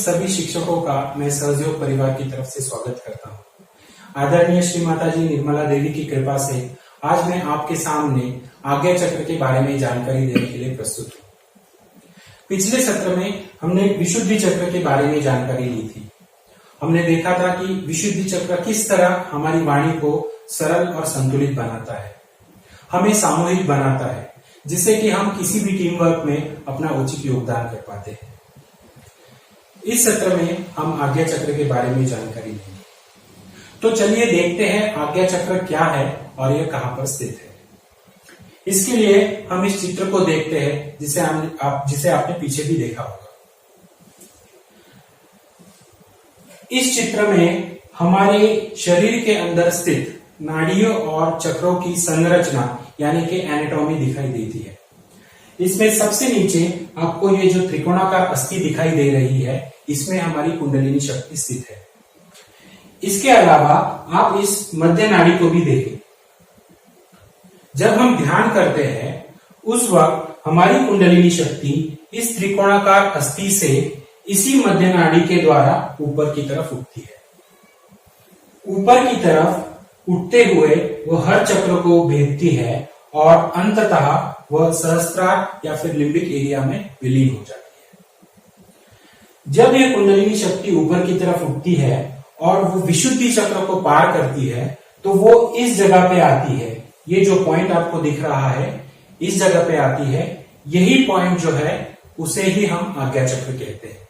सभी शिक्षकों का मैं सहयोग परिवार की तरफ से स्वागत करता हूँ। आदरणीय श्री माता जी निर्मला देवी की कृपा से आज मैं आपके सामने आज्ञा चक्र के बारे में जानकारी देने के लिए प्रस्तुत हूँ। पिछले सत्र में हमने विशुद्धि चक्र के बारे में जानकारी ली थी। हमने देखा था कि विशुद्धि चक्र किस तरह हमारी वाणी को सरल और संतुलित बनाता है, हमें सामूहिक बनाता है, जिससे कि हम किसी भी टीम वर्क में अपना उचित योगदान कर पाते हैं। इस सत्र में हम आज्ञा चक्र के बारे में जानकारी लेंगे। तो चलिए देखते हैं आज्ञा चक्र क्या है और यह कहां पर स्थित है। इसके लिए हम इस चित्र को देखते हैं जिसे आपने पीछे भी देखा होगा। इस चित्र में हमारे शरीर के अंदर स्थित नाड़ियों और चक्रों की संरचना यानी कि एनाटॉमी दिखाई देती है। इसमें सबसे नीचे आपको ये जो त्रिकोणाकार अस्थि दिखाई दे रही है, इसमें हमारी कुंडलिनी शक्ति स्थित है। इसके अलावा आप इस मध्य नाड़ी को भी देखें। जब हम ध्यान करते हैं उस वक्त हमारी कुंडलिनी शक्ति इस त्रिकोणाकार अस्थि से इसी मध्य नाड़ी के द्वारा ऊपर की तरफ उठती है। ऊपर की तरफ उठते हुए वह हर चक्र को भेदती है और अंततः वह सहस्त्रार या फिर लिम्बिक एरिया में विलीन हो जाती है। जब यह कुंडलिनी शक्ति ऊपर की तरफ उठती है और वो विशुद्धि चक्र को पार करती है तो वो इस जगह पे आती है। ये जो पॉइंट आपको दिख रहा है इस जगह पे आती है। यही पॉइंट जो है उसे ही हम आज्ञा चक्र कहते हैं।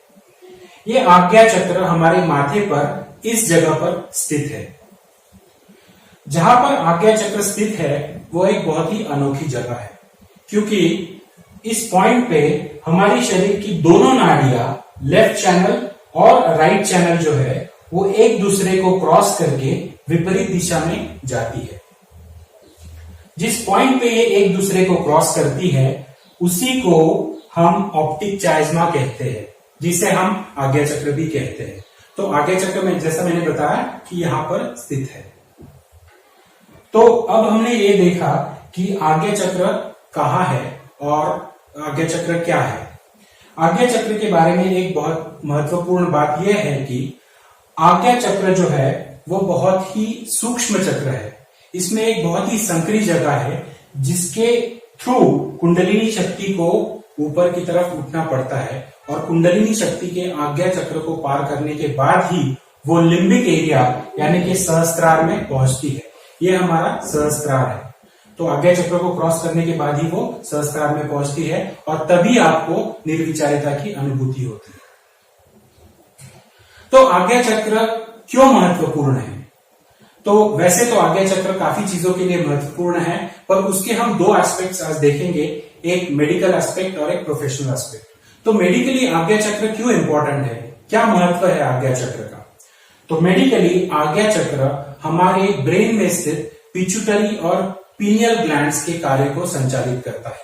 ये आज्ञा चक्र हमारे माथे पर इस जगह पर स्थित है। जहां पर आज्ञा चक्र स्थित है वो एक बहुत ही अनोखी जगह है, क्योंकि इस पॉइंट पे हमारी शरीर की दोनों नाड़ियां लेफ्ट चैनल और राइट चैनल जो है वो एक दूसरे को क्रॉस करके विपरीत दिशा में जाती है। जिस पॉइंट पे ये एक दूसरे को क्रॉस करती है उसी को हम ऑप्टिक चाइज्मा कहते हैं, जिसे हम आज्ञा चक्र भी कहते हैं। तो आज्ञा चक्र में जैसा मैंने बताया कि यहां पर स्थित है। तो अब हमने ये देखा कि आज्ञा चक्र कहाँ है और आज्ञा चक्र क्या है। आज्ञा चक्र के बारे में एक बहुत महत्वपूर्ण बात यह है कि आज्ञा चक्र जो है वो बहुत ही सूक्ष्म चक्र है। इसमें एक बहुत ही संकरी जगह है जिसके थ्रू कुंडलिनी शक्ति को ऊपर की तरफ उठना पड़ता है और कुंडलिनी शक्ति के आज्ञा चक्र को पार करने के बाद ही वो लिम्बिक एरिया यानी कि सहस्त्रार में पहुंचती है। ये हमारा सहस्त्रार है। तो आज्ञा चक्र को क्रॉस करने के बाद ही वो सहस्त्रार में पहुंचती है और तभी आपको निर्विचारिता की अनुभूति होती है। तो आज्ञा चक्र क्यों महत्वपूर्ण है? तो वैसे तो आज्ञा चक्र काफी चीजों के लिए महत्वपूर्ण है, पर उसके हम दो एस्पेक्ट्स आज देखेंगे, एक मेडिकल एस्पेक्ट और एक प्रोफेशनल एस्पेक्ट। तो मेडिकली आज्ञा चक्र क्यों इंपॉर्टेंट है, क्या महत्व है आज्ञा चक्र का? तो मेडिकली आज्ञा चक्र हमारे ब्रेन में स्थित पिट्यूटरी और पीनियल ग्लैंड्स के कार्य को संचालित करता है।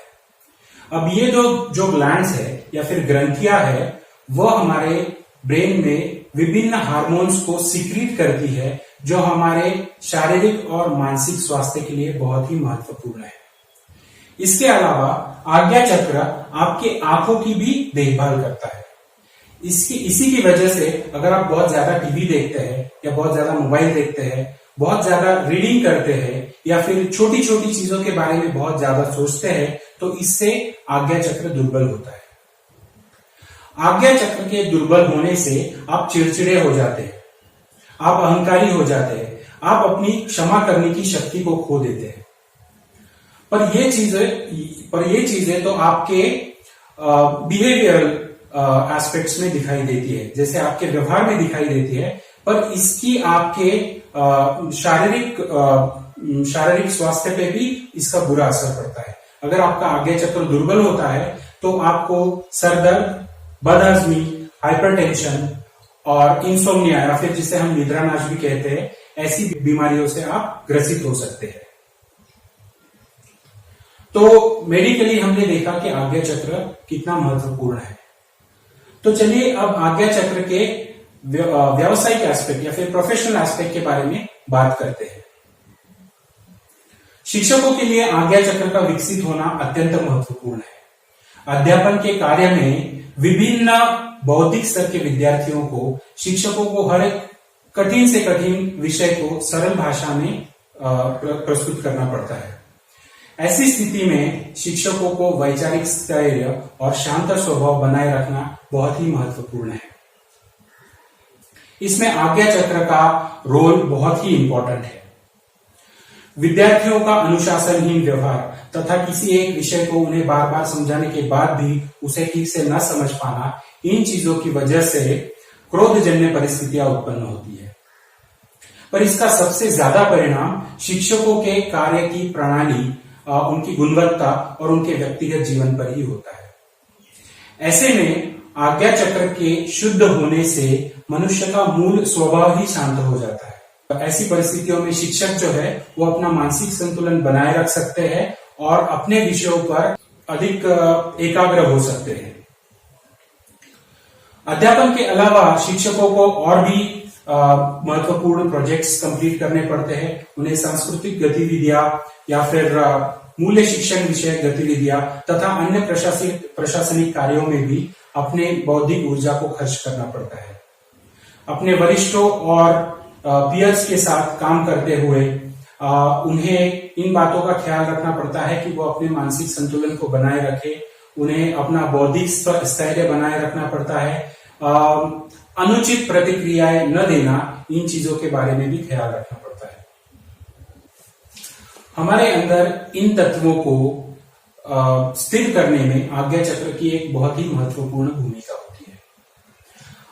अब ये जो ग्लैंड्स है या फिर ग्रंथियां है वह हमारे ब्रेन में विभिन्न हार्मोन्स को सीक्रेट करती है जो हमारे शारीरिक और मानसिक स्वास्थ्य के लिए बहुत ही महत्वपूर्ण है। इसके अलावा आज्ञा चक्र आपके आंखों की भी देखभाल करता है। इसी की वजह से अगर आप बहुत ज्यादा टीवी देखते हैं या बहुत ज्यादा मोबाइल देखते हैं, बहुत ज्यादा रीडिंग करते हैं या फिर छोटी छोटी चीजों के बारे में बहुत ज्यादा सोचते हैं तो इससे आज्ञा चक्र दुर्बल होता है। आज्ञा चक्र के दुर्बल होने से आप चिड़चिड़े हो जाते हैं, आप अहंकारी हो जाते हैं, आप अपनी क्षमा करने की शक्ति को खो देते हैं। पर ये चीजें तो आपके बिहेवियरल एस्पेक्ट्स में दिखाई देती है, जैसे आपके व्यवहार में दिखाई देती है, पर इसकी आपके शारीरिक स्वास्थ्य पे भी इसका बुरा असर पड़ता है। अगर आपका आज्ञा चक्र दुर्बल होता है तो आपको सरदर्द, बदहजमी, हाइपरटेंशन और इंसोम्निया या फिर जिसे हम निद्रानाश भी कहते हैं, ऐसी बीमारियों से आप ग्रसित हो सकते हैं। तो मेडिकली हमने देखा कि आज्ञा चक्र कितना महत्वपूर्ण है। तो चलिए अब आज्ञा चक्र के व्यावसायिक एस्पेक्ट या फिर प्रोफेशनल एस्पेक्ट के बारे में बात करते हैं। शिक्षकों के लिए आज्ञा चक्र का विकसित होना अत्यंत महत्वपूर्ण है। अध्यापन के कार्य में विभिन्न बौद्धिक स्तर के विद्यार्थियों को, शिक्षकों को हर एक कठिन से कठिन विषय को सरल भाषा में प्रस्तुत करना पड़ता है। ऐसी स्थिति में शिक्षकों को वैचारिक स्थैर्य और शांत स्वभाव बनाए रखना बहुत ही महत्वपूर्ण है। इसमें आज्ञा चक्र का रोल बहुत ही इंपॉर्टेंट है। विद्यार्थियों का अनुशासनहीन व्यवहार तथा किसी एक विषय को उन्हें बार बार समझाने के बाद भी उसे ठीक से न समझ पाना, इन चीजों की वजह से क्रोधजन्य परिस्थितियां उत्पन्न होती है। पर इसका सबसे ज्यादा परिणाम शिक्षकों के कार्य की प्रणाली, उनकी गुणवत्ता और उनके व्यक्तिगत जीवन पर ही होता है। ऐसे में आज्ञा चक्र के शुद्ध होने से मनुष्य का मूल स्वभाव ही शांत हो जाता है। ऐसी परिस्थितियों में शिक्षक जो है वो अपना मानसिक संतुलन बनाए रख सकते हैं और अपने विषयों पर अधिक एकाग्र हो सकते हैं। अध्यापन के अलावा शिक्षकों को और भी महत्वपूर्ण प्रोजेक्ट्स कंप्लीट करने पड़ते हैं। उन्हें सांस्कृतिक गतिविधियां या फिर मूल्य शिक्षण विषय गतिविधियां तथा अन्य प्रशासनिक कार्यों में भी अपने बौद्धिक ऊर्जा को खर्च करना पड़ता है। अपने वरिष्ठों और पीयर्स के साथ काम करते हुए उन्हें इन बातों का ख्याल रखना पड़ता है कि वो अपने मानसिक संतुलन को बनाए रखे। उन्हें अपना बौद्धिक स्थैर्य बनाए रखना पड़ता है। अनुचित प्रतिक्रियाएं न देना, इन चीजों के बारे में भी ख्याल रखना पड़ता है। हमारे अंदर इन तत्वों को स्थिर करने में आज्ञा चक्र की एक बहुत ही महत्वपूर्ण भूमिका होती है।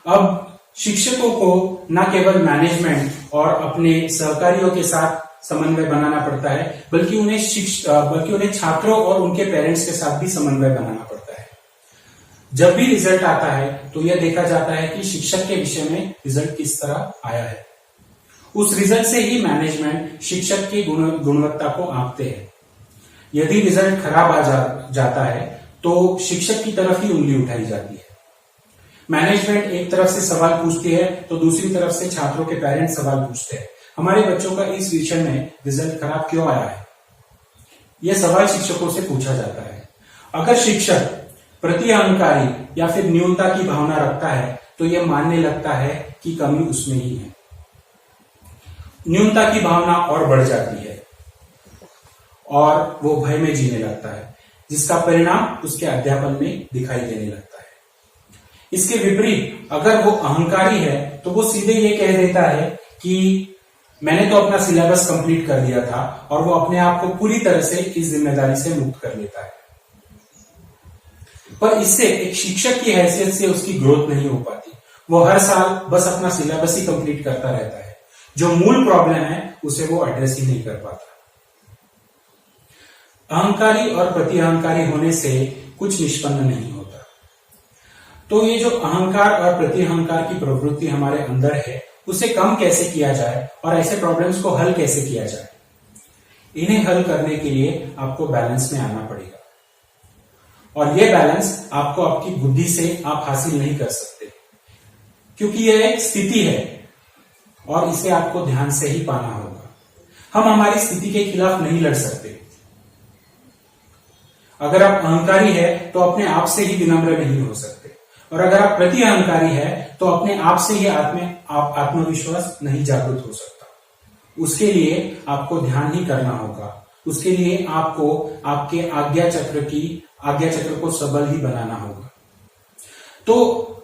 अब शिक्षकों को न केवल मैनेजमेंट और अपने सहकारियों के साथ समन्वय बनाना पड़ता है, बल्कि उन्हें छात्रों और उनके पेरेंट्स के साथ भी समन्वय बनाना पड़ता है। जब भी रिजल्ट आता है तो यह देखा जाता है कि शिक्षक के विषय में रिजल्ट किस तरह आया है। उस रिजल्ट से ही मैनेजमेंट शिक्षक की गुणवत्ता को आंकते हैं। यदि रिजल्ट खराब आ जाता है तो शिक्षक की तरफ ही उंगली उठाई जाती है। मैनेजमेंट एक तरफ से सवाल पूछती है तो दूसरी तरफ से छात्रों के पेरेंट्स सवाल पूछते हैं, हमारे बच्चों का इस विषय में रिजल्ट खराब क्यों आया है? यह सवाल शिक्षकों से पूछा जाता है। अगर शिक्षक प्रति अहंकारी या फिर न्यूनता की भावना रखता है तो यह मानने लगता है कि कमी उसमें ही है। न्यूनता की भावना और बढ़ जाती है और वो भय में जीने लगता है, जिसका परिणाम उसके अध्यापन में दिखाई देने लगता है। इसके विपरीत अगर वो अहंकारी है तो वो सीधे ये कह देता है कि मैंने तो अपना सिलेबस कंप्लीट कर दिया था, और वो अपने आप को पूरी तरह से इस जिम्मेदारी से मुक्त कर लेता है। पर इससे एक शिक्षक की हैसियत से उसकी ग्रोथ नहीं हो पाती। वो हर साल बस अपना सिलेबस ही कंप्लीट करता रहता है। जो मूल प्रॉब्लम है उसे वो एड्रेस ही नहीं कर पाता। अहंकारी और प्रति अहंकारी होने से कुछ निष्पन्न नहीं होता। तो ये जो अहंकार और प्रति अहंकार की प्रवृत्ति हमारे अंदर है, उसे कम कैसे किया जाए और ऐसे प्रॉब्लम्स को हल कैसे किया जाए, इन्हें हल करने के लिए आपको बैलेंस में आना पड़ेगा। और यह बैलेंस आपको आपकी बुद्धि से आप हासिल नहीं कर सकते, क्योंकि यह एक स्थिति है और इसे आपको ध्यान से ही पाना होगा। हम हमारी स्थिति के खिलाफ नहीं लड़ सकते। अगर आप अहंकारी है तो अपने आप से ही विनम्र नहीं हो सकते, और अगर आप प्रति अहंकारी है तो अपने आप से ही आत्मविश्वास नहीं जागृत हो सकता। उसके लिए आपको ध्यान ही करना होगा। उसके लिए आपको आपके आज्ञा चक्र को सबल ही बनाना होगा। तो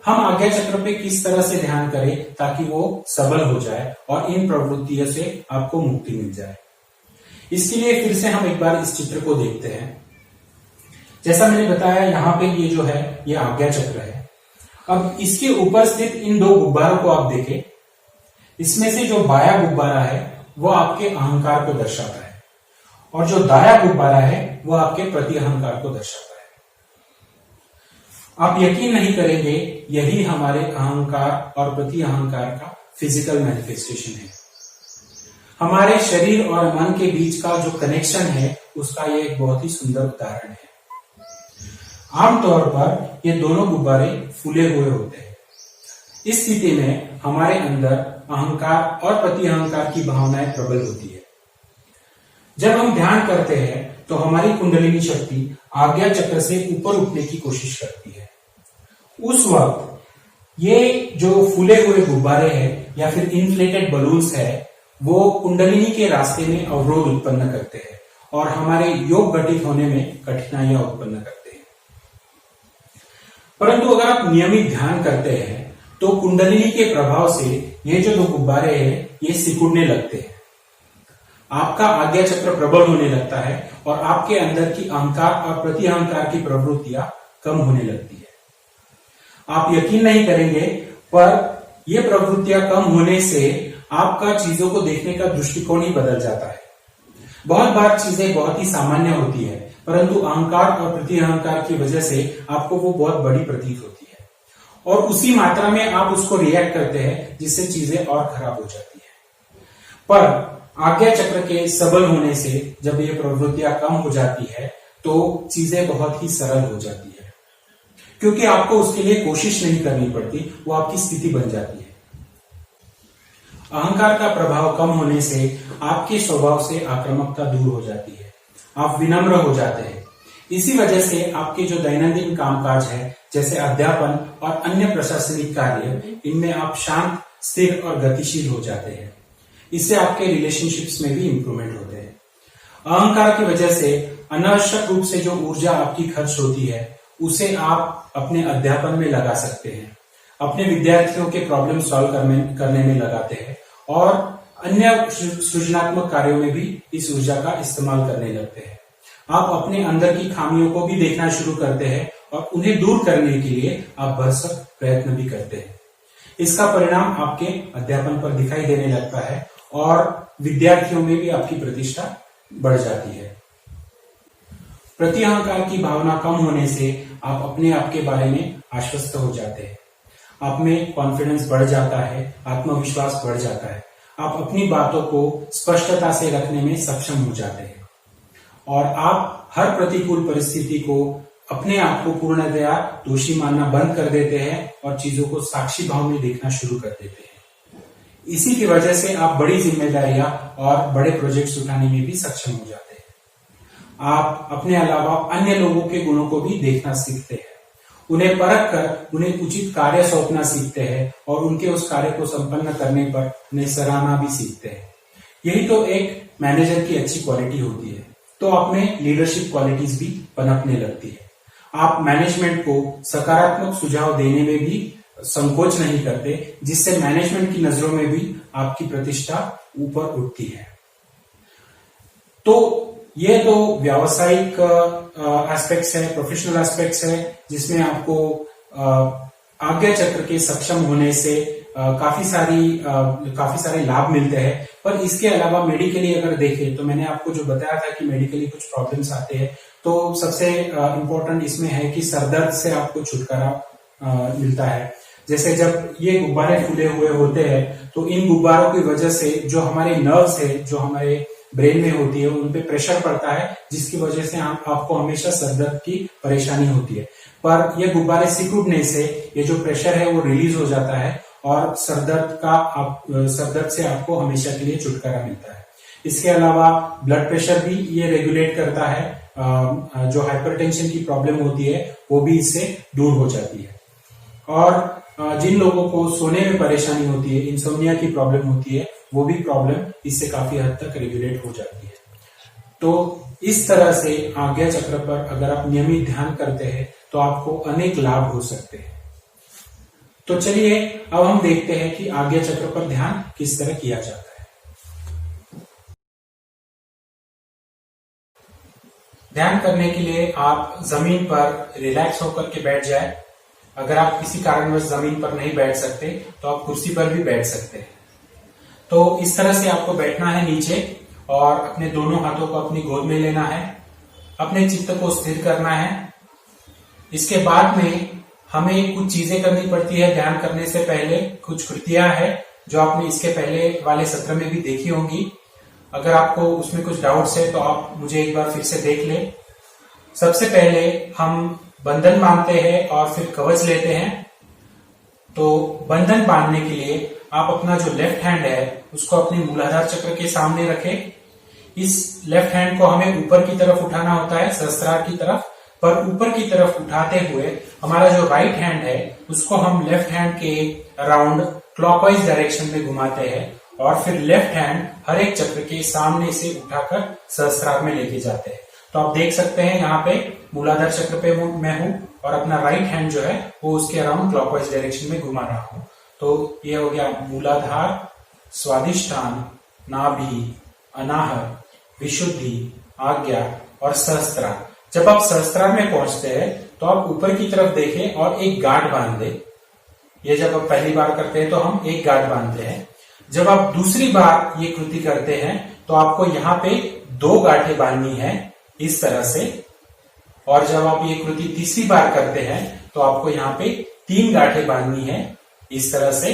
हम आज्ञा चक्र पे किस तरह से ध्यान करें ताकि वो सबल हो जाए और इन प्रवृत्तियों से आपको मुक्ति मिल जाए। इसके लिए फिर से हम एक बार इस चित्र को देखते हैं। जैसा मैंने बताया, यहाँ पे ये जो है ये आज्ञा चक्र है। अब इसके ऊपर स्थित इन दो गुब्बारों को आप देखें। इसमें से जो बाया गुब्बारा है वो आपके अहंकार को दर्शाता है, और जो दाया गुब्बारा है वो आपके प्रति अहंकार को दर्शाता है। आप यकीन नहीं करेंगे, यही हमारे अहंकार और प्रति अहंकार का फिजिकल मैनिफेस्टेशन है। हमारे शरीर और मन के बीच का जो कनेक्शन है उसका ये एक बहुत ही सुंदर उदाहरण है। आमतौर पर ये दोनों गुब्बारे फूले हुए होते हैं। इस स्थिति में हमारे अंदर अहंकार और प्रति अहंकार की भावनाएं प्रबल होती है। जब हम ध्यान करते हैं तो हमारी कुंडलिनी शक्ति आज्ञा चक्र से ऊपर उठने की कोशिश करती है। उस वक्त ये जो फूले हुए गुब्बारे हैं या फिर इन्फ्लेटेड बलून्स है, वो कुंडलिनी के रास्ते में अवरोध उत्पन्न करते हैं और हमारे योग घटित होने में कठिनाइयां उत्पन्न करते हैं। परंतु अगर आप नियमित ध्यान करते हैं तो कुंडलिनी के प्रभाव से ये जो दो गुब्बारे हैं ये सिकुड़ने लगते हैं, आपका आज्ञा चक्र प्रबल होने लगता है और आपके अंदर की अहंकार और प्रति अहंकार की प्रवृत्तियां कम होने लगती है। आप यकीन नहीं करेंगे, पर यह प्रवृत्तियां कम होने से आपका चीजों को देखने का दृष्टिकोण ही बदल जाता है। बहुत बार चीजें बहुत ही सामान्य होती है, परंतु अहंकार और प्रति अहंकार की वजह से आपको वो बहुत बड़ी प्रतीत होती है और उसी मात्रा में आप उसको रिएक्ट करते हैं, जिससे चीजें और खराब हो जाती है। पर आज्ञा चक्र के सबल होने से जब ये प्रवृत्तियां कम हो जाती है तो चीजें बहुत ही सरल हो जाती है, क्योंकि आपको उसके लिए कोशिश नहीं करनी पड़ती, वो आपकी स्थिति बन जाती है। अहंकार का प्रभाव कम होने से आपके स्वभाव से आक्रामकता दूर हो जाती है, आप विनम्र हो जाते हैं। इसी वजह से आपके जो दैनंदिन कामकाज है, जैसे अध्यापन और अन्य प्रशासनिक कार्य, इनमें आप शांत, स्थिर और गतिशील हो जाते हैं। इससे आपके रिलेशनशिप्स में भी इंप्रूवमेंट होते हैं। अहंकार की वजह से अनावश्यक रूप से जो ऊर्जा आपकी खर्च होती है, उसे आप अपने अध्यापन में लगा सकते हैं, अपने विद्यार्थियों के प्रॉब्लम सॉल्व करने में लगाते हैं और अन्य सृजनात्मक कार्यों में भी इस ऊर्जा का इस्तेमाल करने लगते हैं। आप अपने अंदर की खामियों को भी देखना शुरू करते हैं और उन्हें दूर करने के लिए आप भरसक प्रयत्न भी करते हैं। इसका परिणाम आपके अध्यापन पर दिखाई देने लगता है और विद्यार्थियों में भी आपकी प्रतिष्ठा बढ़ जाती है। प्रति अहंकार की भावना कम होने से आप अपने आप के बारे में आश्वस्त हो जाते हैं, आप में कॉन्फिडेंस बढ़ जाता है, आत्मविश्वास बढ़ जाता है, आप अपनी बातों को स्पष्टता से रखने में सक्षम हो जाते हैं और आप हर प्रतिकूल परिस्थिति को अपने आप को पूर्णतया दोषी मानना बंद कर देते हैं और चीजों को साक्षी भाव में देखना शुरू कर देते हैं। इसी की वजह से आप बड़ी जिम्मेदारियां और बड़े प्रोजेक्ट्स उठाने में भी सक्षम हो जाते हैं। आप अपने अलावा अन्य लोगों के गुणों को भी देखना सीखते हैं, उन्हें परख कर उन्हें उचित कार्य सौंपना सीखते हैं और उनके उस कार्य को संपन्न करने पर उन्हें सराहना भी सीखते हैं। यही तो एक मैनेजर की अच्छी क्वालिटी होती है। तो आप में लीडरशिप क्वालिटीज भी पनपने लगती है। आप मैनेजमेंट को सकारात्मक सुझाव देने में भी संकोच नहीं करते, जिससे मैनेजमेंट की नजरों में भी आपकी प्रतिष्ठा ऊपर उठती है। तो ये तो व्यावसायिक एस्पेक्ट्स है, प्रोफेशनल एस्पेक्ट्स है, जिसमें आपको आज्ञा चक्र के सक्षम होने से काफी सारे लाभ मिलते हैं। पर इसके अलावा मेडिकली अगर देखें तो मैंने आपको जो बताया था कि मेडिकली कुछ प्रॉब्लम्स आते हैं, तो सबसे इम्पोर्टेंट इसमें है कि सरदर्द से आपको छुटकारा मिलता है। जैसे जब ये गुब्बारे फूले हुए होते हैं तो इन गुब्बारों की वजह से जो हमारे नर्व्स है, जो हमारे ब्रेन में होती है, उन पे प्रेशर पड़ता है, जिसकी वजह से आपको हमेशा सरदर्द की परेशानी होती है। पर ये गुब्बारे सिकुड़ने से ये जो प्रेशर है वो रिलीज हो जाता है और सरदर्द से आपको हमेशा के लिए छुटकारा मिलता है। इसके अलावा ब्लड प्रेशर भी ये रेगुलेट करता है, जो हाइपरटेंशन की प्रॉब्लम होती है वो भी इससे दूर हो जाती है। और जिन लोगों को सोने में परेशानी होती है, इंसोम्निया की प्रॉब्लम होती है, वो भी प्रॉब्लम इससे काफी हद तक रेगुलेट हो जाती है। तो इस तरह से आज्ञा चक्र पर अगर आप नियमित ध्यान करते हैं तो आपको अनेक लाभ हो सकते हैं। तो चलिए अब हम देखते हैं कि आज्ञा चक्र पर ध्यान किस तरह किया जाता है। ध्यान करने के लिए आप जमीन पर रिलैक्स होकर के बैठ जाए। अगर आप किसी कारणवश जमीन पर नहीं बैठ सकते तो आप कुर्सी पर भी बैठ सकते हैं। तो इस तरह से आपको बैठना है नीचे और अपने दोनों हाथों को अपनी गोद में लेना है, अपने चित्त को स्थिर करना है। इसके बाद में हमें कुछ चीजें करनी पड़ती है ध्यान करने से पहले। कुछ कृतियां हैं जो आपने इसके पहले वाले सत्र में भी देखी होंगी। अगर आपको उसमें कुछ डाउट्स है तो आप मुझे एक बार फिर से देख लें। सबसे पहले हम बंधन बांधते हैं और फिर कवच लेते हैं। तो बंधन बांधने के लिए आप अपना जो लेफ्ट हैंड है उसको अपने मूलाधार चक्र के सामने रखें। इस लेफ्ट हैंड को हमें ऊपर की तरफ उठाना होता है, सहस्त्रार की तरफ, पर ऊपर की तरफ उठाते हुए हमारा जो राइट हैंड है उसको हम लेफ्ट हैंड के अराउंड क्लॉकवाइज डायरेक्शन में घुमाते हैं और फिर लेफ्ट हैंड हर एक चक्र के सामने से उठाकर सहस्त्रार में लेके जाते हैं। तो आप देख सकते हैं यहाँ पे मूलाधार चक्र पे मैं हूं और अपना राइट हैंड जो है वो उसके अराउंड क्लॉकवाइज डायरेक्शन में घुमा रहा हूं। तो ये हो गया मूलाधार, स्वादिष्ठान, नाभि, अनाहत, विशुद्धि, आज्ञा और सहस्त्रार। जब आप सहस्त्रार में पहुंचते हैं तो आप ऊपर की तरफ देखें और एक गांठ बांध दें। ये जब आप पहली बार करते हैं तो हम एक गांठ बांधते हैं। जब आप दूसरी बार ये कृति करते हैं तो आपको यहाँ पे 2 गांठें बांधनी है इस तरह से, और जब आप ये कृति तीसरी बार करते हैं तो आपको यहाँ पे 3 गांठें बांधनी है इस तरह से।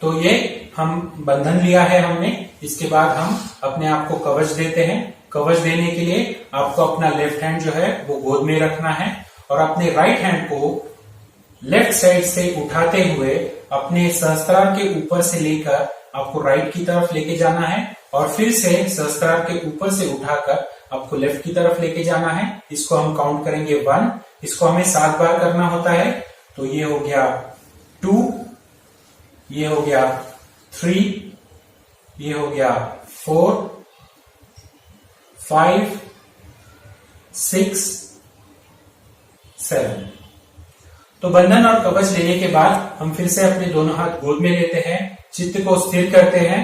तो ये हम बंधन लिया है हमने। इसके बाद हम अपने आप को कवच देते हैं। कवच देने के लिए आपको अपना लेफ्ट हैंड जो है वो गोद में रखना है और अपने राइट हैंड को लेफ्ट साइड से उठाते हुए अपने सहस्त्रार के ऊपर से लेकर आपको राइट की तरफ लेके जाना है और फिर से सहस्त्रार के ऊपर से उठाकर आपको लेफ्ट की तरफ लेके जाना है। इसको हम काउंट करेंगे 1। इसको हमें 7 बार करना होता है। तो ये हो गया 2, ये हो गया 3, ये हो गया 4, 5, 6, 7। तो बंधन और कवच लेने के बाद हम फिर से अपने दोनों हाथ गोद में लेते हैं, चित्त को स्थिर करते हैं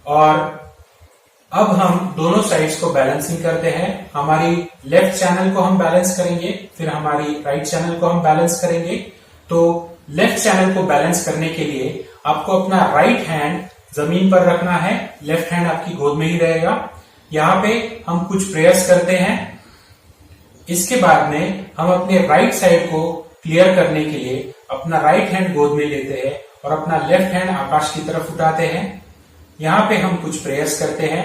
और अब हम दोनों साइड्स को बैलेंसिंग करते हैं। हमारी लेफ्ट चैनल को हम बैलेंस करेंगे, फिर हमारी राइट चैनल को हम बैलेंस करेंगे। तो लेफ्ट चैनल को बैलेंस करने के लिए आपको अपना राइट हैंड जमीन पर रखना है, लेफ्ट हैंड आपकी गोद में ही रहेगा। यहाँ पे हम कुछ प्रेयर्स करते हैं। इसके बाद में हम अपने राइट साइड को क्लियर करने के लिए अपना राइट हैंड गोद में लेते हैं और अपना लेफ्ट हैंड आकाश की तरफ उठाते हैं। यहाँ पे हम कुछ प्रेयर्स करते हैं।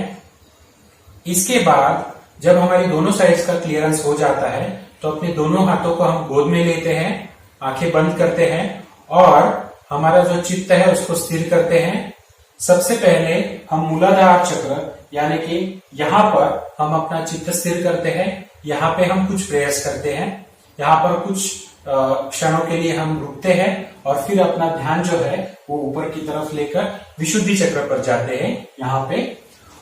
इसके बाद जब हमारी दोनों साइड्स का क्लियरेंस हो जाता है तो अपने दोनों हाथों को हम गोद में लेते हैं, आंखें बंद करते हैं और हमारा जो चित्त है उसको स्थिर करते हैं। सबसे पहले हम मूलाधार चक्र यानी कि यहाँ पर हम अपना चित्त स्थिर करते हैं। यहाँ पे हम कुछ प्रेयर्स करते हैं। यहाँ पर कुछ क्षणों के लिए हम रुकते हैं और फिर अपना ध्यान जो है वो ऊपर की तरफ लेकर विशुद्धि चक्र पर जाते हैं यहाँ पे।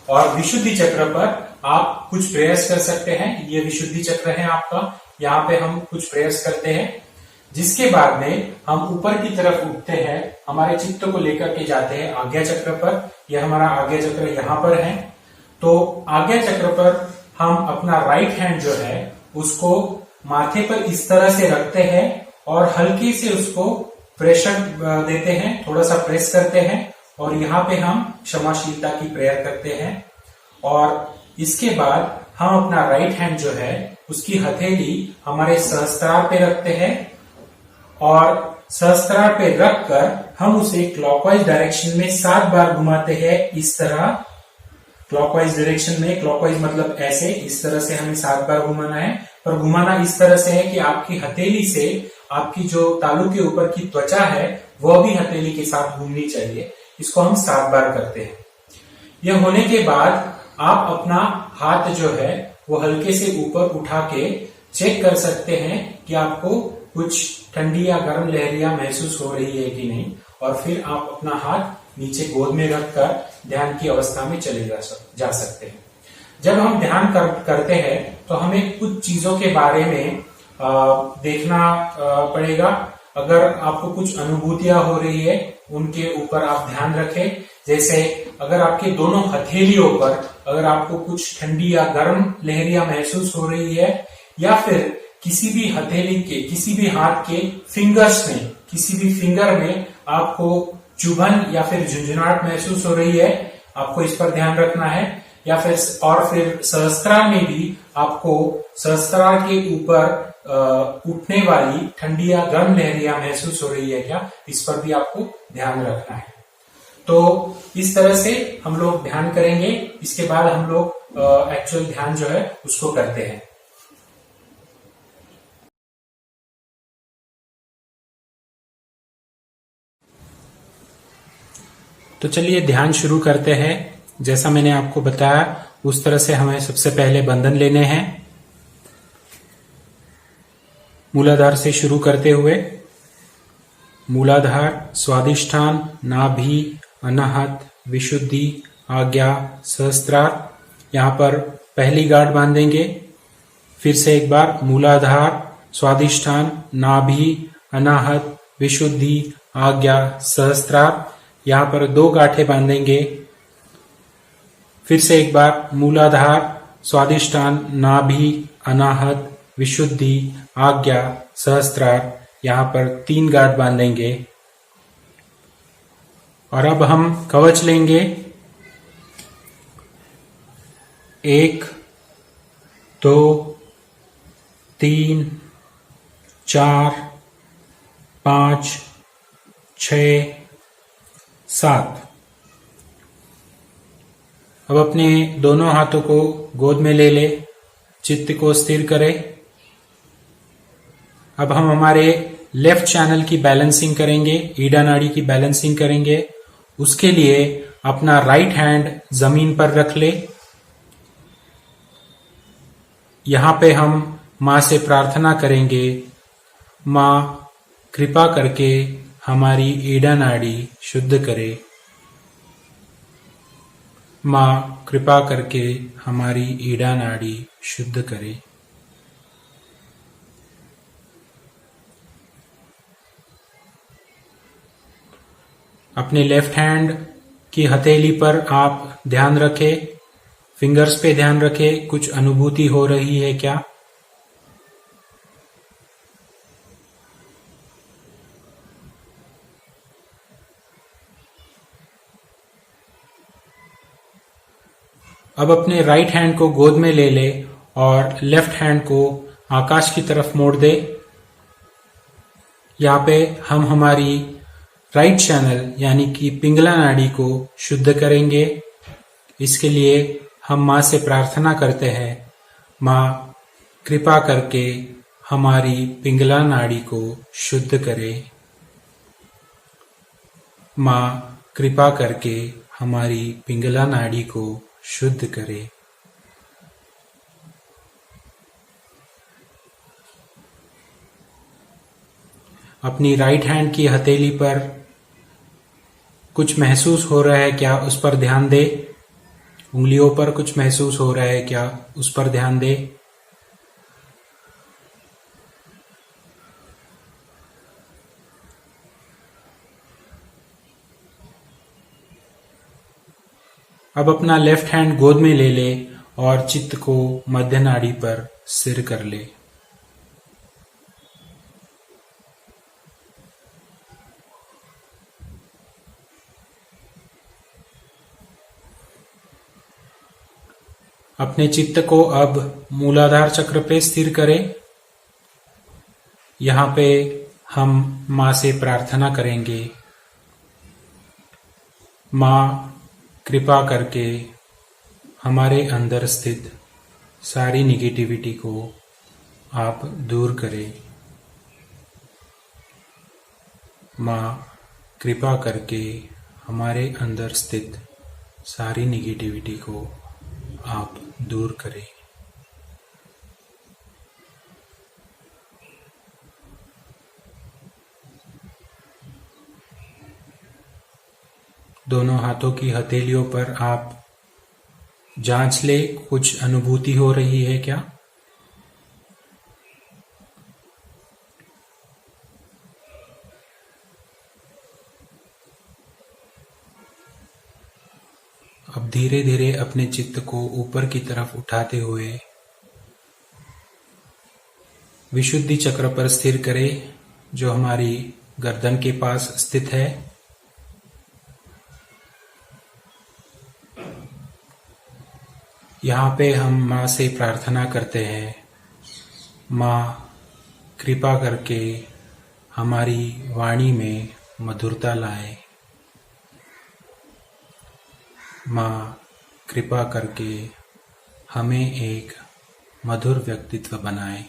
और विशुद्धि चक्र पर आप कुछ प्रेयर्स कर सकते हैं। ये विशुद्धि चक्र है आपका। यहाँ पे हम कुछ प्रेयर्स करते हैं, जिसके बाद में हम ऊपर की तरफ उठते हैं, हमारे चित्त को लेकर के जाते हैं आज्ञा चक्र पर। यह हमारा आज्ञा चक्र यहाँ पर है। तो आज्ञा चक्र पर हम अपना राइट हैंड जो है उसको माथे पर इस तरह से रखते हैं और हल्के से उसको प्रेशर देते हैं, थोड़ा सा प्रेस करते हैं और यहाँ पे हम क्षमाशीलता की प्रेयर करते हैं। और इसके बाद हम अपना राइट हैंड जो है उसकी हथेली हमारे सहस्त्रार पे रखते हैं और सहस्त्रार पे रखकर हम उसे क्लॉकवाइज डायरेक्शन में 7 बार घुमाते हैं। इस तरह क्लॉकवाइज डायरेक्शन में, क्लॉकवाइज मतलब ऐसे, इस तरह से हमें 7 बार घुमाना है। पर घुमाना इस तरह से है कि आपकी हथेली से आपकी जो तालू के ऊपर की त्वचा है वह भी हथेली के साथ घूमनी चाहिए। इसको हम 7 बार करते हैं। यह होने के बाद आप अपना हाथ जो है वो हल्के से ऊपर उठा के चेक कर सकते हैं कि आपको कुछ ठंडी या गर्म लहरियां महसूस हो रही है कि नहीं, और फिर आप अपना हाथ नीचे गोद में रखकर ध्यान की अवस्था में चले जा सकते हैं। जब हम ध्यान करते हैं तो हमें कुछ चीजों के बारे में देखना पड़ेगा। अगर आपको कुछ अनुभूतियां हो रही है उनके ऊपर आप ध्यान रखें। जैसे अगर आपके दोनों हथेलियों पर अगर आपको कुछ ठंडी या गर्म लहरियां महसूस हो रही है, या फिर किसी भी हथेली के, किसी भी हाथ के फिंगर्स में, किसी भी फिंगर में आपको चुभन या फिर झुंझुनाहट महसूस हो रही है, आपको इस पर ध्यान रखना है। या फिर सहस्त्रार में भी आपको सहस्त्रार के ऊपर उठने वाली ठंडी या गर्म लहरियां महसूस हो रही है क्या, इस पर भी आपको ध्यान रखना है। तो इस तरह से हम लोग ध्यान करेंगे। इसके बाद हम लोग एक्चुअल ध्यान जो है उसको करते हैं। तो चलिए ध्यान शुरू करते हैं। जैसा मैंने आपको बताया उस तरह से हमें सबसे पहले बंधन लेने हैं। मूलाधार से शुरू करते हुए मूलाधार, स्वादिष्ठान, नाभि, अनाहत, विशुद्धि, आज्ञा, सहस्त्रार। यहां पर पहली गांठ बांधेंगे। फिर से एक बार मूलाधार, स्वादिष्ठान, नाभि, अनाहत, विशुद्धि, आज्ञा, सहस्त्रार। यहां पर 2 गांठें बांधेंगे। फिर से एक बार मूलाधार, स्वादिष्ठान, नाभि, अनाहत, विशुद्धि, आज्ञा, सहस्त्रार। यहां पर 3 गांठ बांधेंगे। और अब हम कवच लेंगे। 1, 2, 3, 4, 5, 6, 7। अब अपने दोनों हाथों को गोद में ले ले, चित्त को स्थिर करें। अब हम हमारे लेफ्ट चैनल की बैलेंसिंग करेंगे, ईडा नाड़ी की बैलेंसिंग करेंगे। उसके लिए अपना राइट हैंड जमीन पर रख ले। यहां पे हम मां से प्रार्थना करेंगे, मां कृपा करके हमारी ईडा नाड़ी शुद्ध करे। मां कृपा करके हमारी ईडा नाड़ी शुद्ध करे। अपने लेफ्ट हैंड की हथेली पर आप ध्यान रखें, फिंगर्स पे ध्यान रखें, कुछ अनुभूति हो रही है क्या। अब अपने राइट हैंड को गोद में ले ले और लेफ्ट हैंड को आकाश की तरफ मोड़ दे। यहाँ पे हम हमारी राइट चैनल यानी कि पिंगला नाड़ी को शुद्ध करेंगे। इसके लिए हम मां से प्रार्थना करते हैं, मां कृपा करके हमारी पिंगला नाड़ी को शुद्ध करे। मां कृपा करके हमारी पिंगला नाड़ी को शुद्ध करे। अपनी राइट हैंड की हथेली पर कुछ महसूस हो रहा है क्या, उस पर ध्यान दे। उंगलियों पर कुछ महसूस हो रहा है क्या, उस पर ध्यान दे। अब अपना लेफ्ट हैंड गोद में ले ले और चित्त को मध्य नाड़ी पर स्थिर कर ले। अपने चित्त को अब मूलाधार चक्र पे स्थिर करें। यहां पे हम मां से प्रार्थना करेंगे, मां कृपा करके हमारे अंदर स्थित सारी निगेटिविटी को आप दूर करें। मां कृपा करके हमारे अंदर स्थित सारी निगेटिविटी को आप दूर करें। दोनों हाथों की हथेलियों पर आप जांच ले, कुछ अनुभूति हो रही है क्या। अब धीरे धीरे अपने चित्त को ऊपर की तरफ उठाते हुए विशुद्धि चक्र पर स्थिर करें, जो हमारी गर्दन के पास स्थित है। यहाँ पे हम मां से प्रार्थना करते हैं, मां कृपा करके हमारी वाणी में मधुरता लाए। मां कृपा करके हमें एक मधुर व्यक्तित्व बनाए।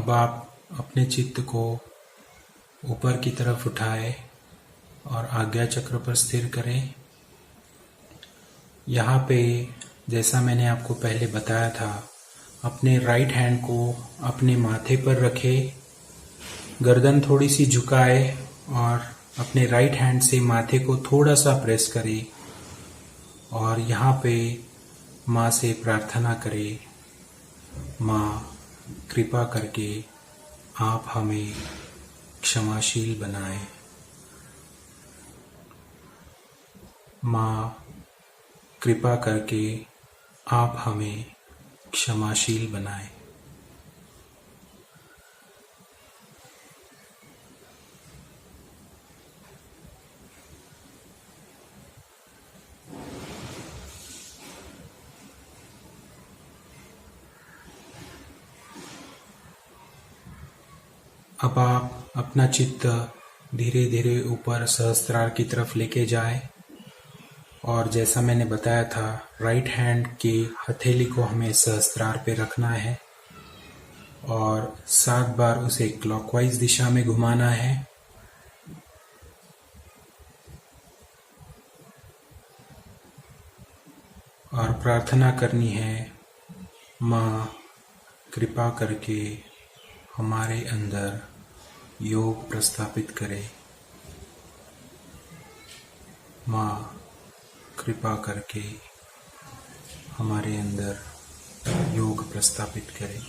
अब आप अपने चित्त को ऊपर की तरफ उठाएं और आज्ञा चक्र पर स्थिर करें। यहाँ पे जैसा मैंने आपको पहले बताया था, अपने राइट हैंड को अपने माथे पर रखें, गर्दन थोड़ी सी झुकाए और अपने राइट हैंड से माथे को थोड़ा सा प्रेस करें और यहाँ पे माँ से प्रार्थना करें, माँ कृपा करके आप हमें क्षमाशील बनाएं। माँ कृपा करके आप हमें क्षमाशील बनाएं। अब आप अपना चित्त धीरे धीरे ऊपर सहस्त्रार की तरफ लेके जाएं और जैसा मैंने बताया था, राइट हैंड की हथेली को हमें सहस्त्रार पे रखना है और 7 बार उसे क्लॉकवाइज दिशा में घुमाना है। और प्रार्थना करनी है, माँ कृपा करके हमारे अंदर योग प्रस्थापित करे। माँ कृपा करके हमारे अंदर योग प्रस्थापित करे।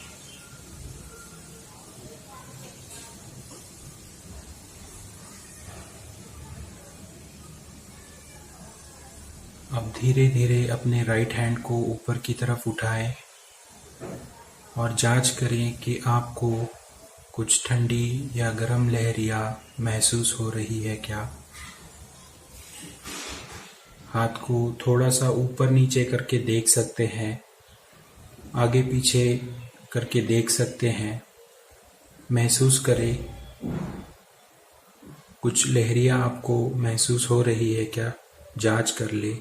अब धीरे धीरे अपने राइट हैंड को ऊपर की तरफ उठाएं और जांच करें कि आपको कुछ ठंडी या गर्म लहरियाँ महसूस हो रही है क्या। हाथ को थोड़ा सा ऊपर नीचे करके देख सकते हैं, आगे पीछे करके देख सकते हैं। महसूस करें कुछ लहरियाँ आपको महसूस हो रही है क्या, जांच कर ले।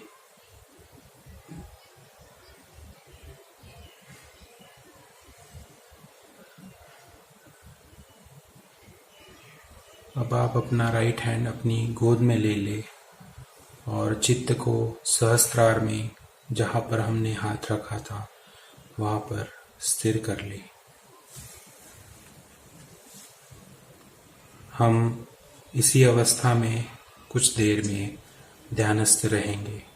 अब आप अपना राइट हैंड अपनी गोद में ले ले और चित्त को सहस्त्रार में, जहाँ पर हमने हाथ रखा था, वहाँ पर स्थिर कर ले। हम इसी अवस्था में कुछ देर में ध्यानस्थ रहेंगे।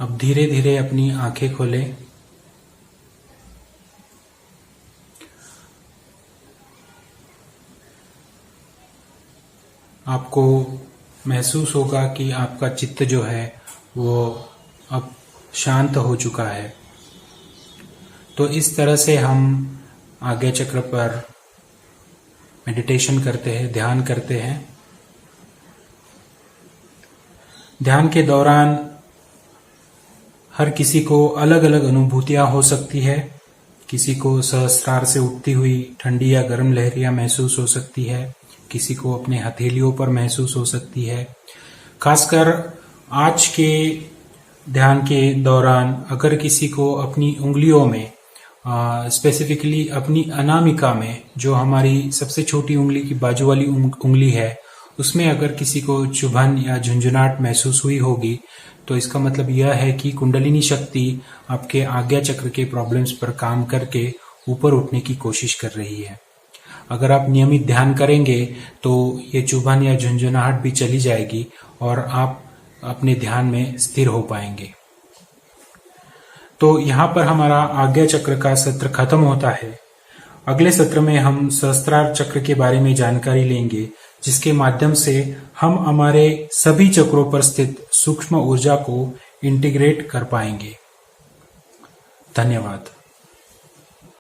अब धीरे धीरे अपनी आंखें खोलें। आपको महसूस होगा कि आपका चित्त जो है वो अब शांत हो चुका है। तो इस तरह से हम आज्ञा चक्र पर मेडिटेशन करते हैं, ध्यान करते हैं। ध्यान के दौरान हर किसी को अलग अलग अनुभूतियां हो सकती है। किसी को सहस्रार से उठती हुई ठंडी या गर्म लहरियां महसूस हो सकती है, किसी को अपने हथेलियों पर महसूस हो सकती है। खासकर आज के ध्यान के दौरान अगर किसी को अपनी उंगलियों में स्पेसिफिकली अपनी अनामिका में, जो हमारी सबसे छोटी उंगली की बाजू वाली उंगली है, उसमें अगर किसी को चुभन या झुंझुनाहट महसूस हुई होगी तो इसका मतलब यह है कि कुंडलिनी शक्ति आपके आज्ञा चक्र के प्रॉब्लम्स पर काम करके ऊपर उठने की कोशिश कर रही है। अगर आप नियमित ध्यान करेंगे तो ये चुभन या झुंझुनाहट भी चली जाएगी और आप अपने ध्यान में स्थिर हो पाएंगे। तो यहाँ पर हमारा आज्ञा चक्र का सत्र खत्म होता है। अगले सत्र में हम सहस्त्रार चक्र के बारे में जानकारी लेंगे, जिसके माध्यम से हम हमारे सभी चक्रों पर स्थित सूक्ष्म ऊर्जा को इंटीग्रेट कर पाएंगे। धन्यवाद।